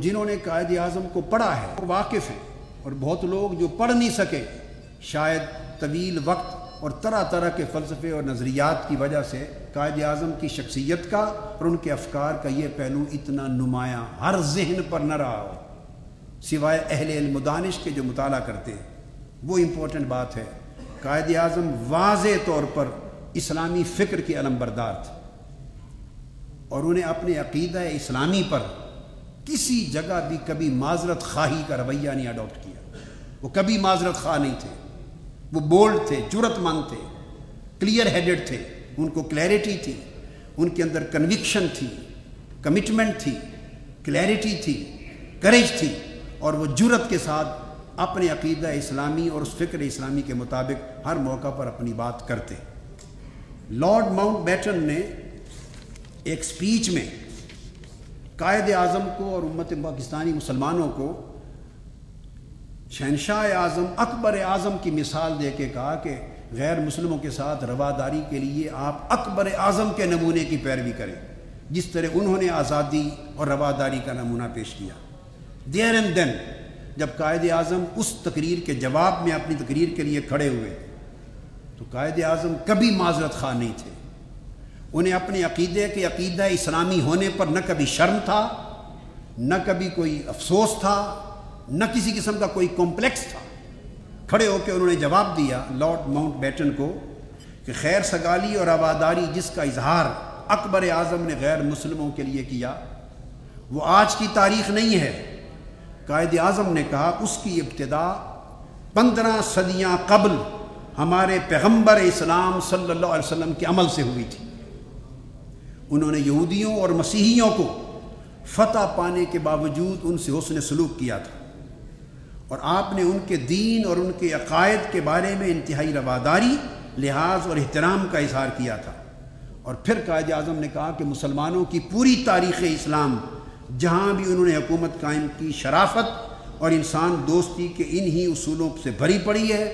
جنہوں نے قائد اعظم کو پڑھا ہے وہ واقف ہیں، اور بہت لوگ جو پڑھ نہیں سکے شاید طویل وقت اور طرح طرح کے فلسفے اور نظریات کی وجہ سے قائد اعظم کی شخصیت کا اور ان کے افکار کا یہ پہلو اتنا نمایاں ہر ذہن پر نہ رہا ہو، سوائے اہل علم و دانش کے جو مطالعہ کرتے ہیں۔ وہ امپورٹنٹ بات ہے، قائد اعظم واضح طور پر اسلامی فکر کے علمبردار تھے، اور انہیں اپنے عقیدہ اسلامی پر کسی جگہ بھی کبھی معذرت خواہی کا رویہ نہیں اڈاپٹ کیا۔ وہ کبھی معذرت خواہ نہیں تھے، وہ بولڈ تھے، جرأت مند تھے، کلیئر ہیڈڈ تھے، ان کو کلیئرٹی تھی، ان کے اندر کنوکشن تھی، کمٹمنٹ تھی، کلیئرٹی تھی، کریج تھی، اور وہ جرأت کے ساتھ اپنے عقیدہ اسلامی اور اس فکر اسلامی کے مطابق ہر موقع پر اپنی بات کرتے۔ لارڈ ماؤنٹ بیٹن نے ایک سپیچ میں قائد اعظم کو اور امت پاکستانی مسلمانوں کو شہنشاہ اعظم اکبر اعظم کی مثال دے کے کہا کہ غیر مسلموں کے ساتھ رواداری کے لیے آپ اکبر اعظم کے نمونے کی پیروی کریں، جس طرح انہوں نے آزادی اور رواداری کا نمونہ پیش کیا۔ دیر اینڈ دین جب قائد اعظم اس تقریر کے جواب میں اپنی تقریر کے لیے کھڑے ہوئے تو قائد اعظم کبھی معذرت خواہ نہیں تھے۔ انہیں اپنے عقیدے کے عقیدہ اسلامی ہونے پر نہ کبھی شرم تھا، نہ کبھی کوئی افسوس تھا، نہ کسی قسم کا کوئی کمپلیکس تھا۔ کھڑے ہو کے انہوں نے جواب دیا لارڈ ماؤنٹ بیٹن کو کہ خیر سگالی اور رواداری جس کا اظہار اکبر اعظم نے غیر مسلموں کے لیے کیا وہ آج کی تاریخ نہیں ہے۔ قائد اعظم نے کہا اس کی ابتدا 15 صدیاں قبل ہمارے پیغمبر اسلام صلی اللہ علیہ وسلم کے عمل سے ہوئی تھی۔ انہوں نے یہودیوں اور مسیحیوں کو فتح پانے کے باوجود ان سے حسن سلوک کیا تھا، اور آپ نے ان کے دین اور ان کے عقائد کے بارے میں انتہائی رواداری، لحاظ اور احترام کا اظہار کیا تھا۔ اور پھر قائد اعظم نے کہا کہ مسلمانوں کی پوری تاریخ اسلام جہاں بھی انہوں نے حکومت قائم کی شرافت اور انسان دوستی کے انہی اصولوں سے بھری پڑی ہے،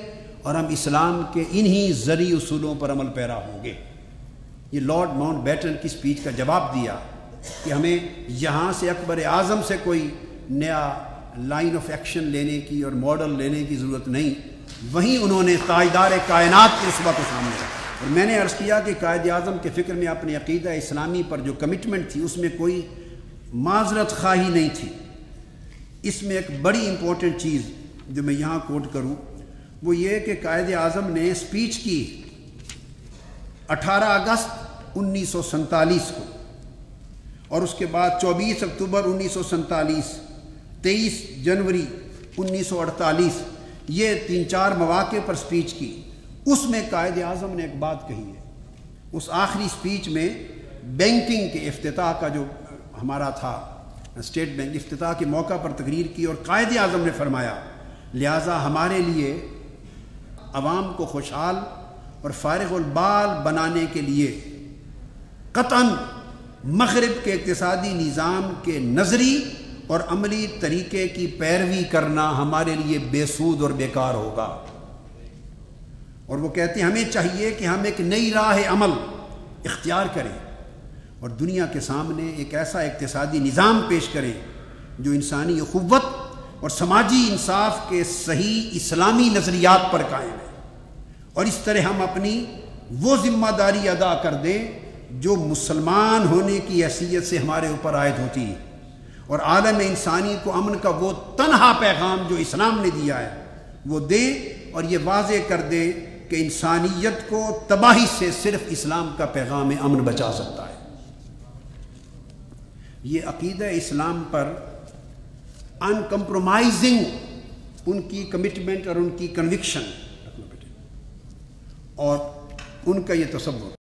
اور ہم اسلام کے انہی زرعی اصولوں پر عمل پیرا ہوں گے۔ یہ لارڈ ماؤنٹ بیٹن کی سپیچ کا جواب دیا کہ ہمیں یہاں سے اکبر اعظم سے کوئی نیا لائن آف ایکشن لینے کی اور ماڈل لینے کی ضرورت نہیں، وہیں انہوں نے تاجدار کائنات کے رتبہ کو سامنے رکھا۔ اور میں نے عرض کیا کہ قائد اعظم کے فکر میں اپنے عقیدہ اسلامی پر جو کمٹمنٹ تھی اس میں کوئی معذرت خواہی نہیں تھی۔ اس میں ایک بڑی امپورٹنٹ چیز جو میں یہاں کوٹ کروں وہ یہ کہ قائد اعظم نے سپیچ کی 18 اگست 1947 کو، اور اس کے بعد 24 اکتوبر 1947، 23 جنوری 1948، یہ 3-4 مواقع پر سپیچ کی۔ اس میں قائد اعظم نے ایک بات کہی ہے، اس آخری سپیچ میں بینکنگ کے افتتاح کا جو ہمارا تھا اسٹیٹ بینک، افتتاح کے موقع پر تقریر کی، اور قائد اعظم نے فرمایا لہٰذا ہمارے لیے عوام کو خوشحال اور فارغ البال بنانے کے لیے قطعاً مغرب کے اقتصادی نظام کے نظری اور عملی طریقے کی پیروی کرنا ہمارے لیے بے سود اور بیکار ہوگا۔ اور وہ کہتے ہیں ہمیں چاہیے کہ ہم ایک نئی راہ عمل اختیار کریں اور دنیا کے سامنے ایک ایسا اقتصادی نظام پیش کریں جو انسانی اخوت اور سماجی انصاف کے صحیح اسلامی نظریات پر قائم ہے، اور اس طرح ہم اپنی وہ ذمہ داری ادا کر دیں جو مسلمان ہونے کی حیثیت سے ہمارے اوپر عائد ہوتی ہے، اور عالم انسانی کو امن کا وہ تنہا پیغام جو اسلام نے دیا ہے وہ دے، اور یہ واضح کر دے کہ انسانیت کو تباہی سے صرف اسلام کا پیغام امن بچا سکتا ہے۔ یہ عقیدہ اسلام پر ان کمپرومائزنگ ان کی کمٹمنٹ اور ان کی کنوکشن اور ان کا یہ تصور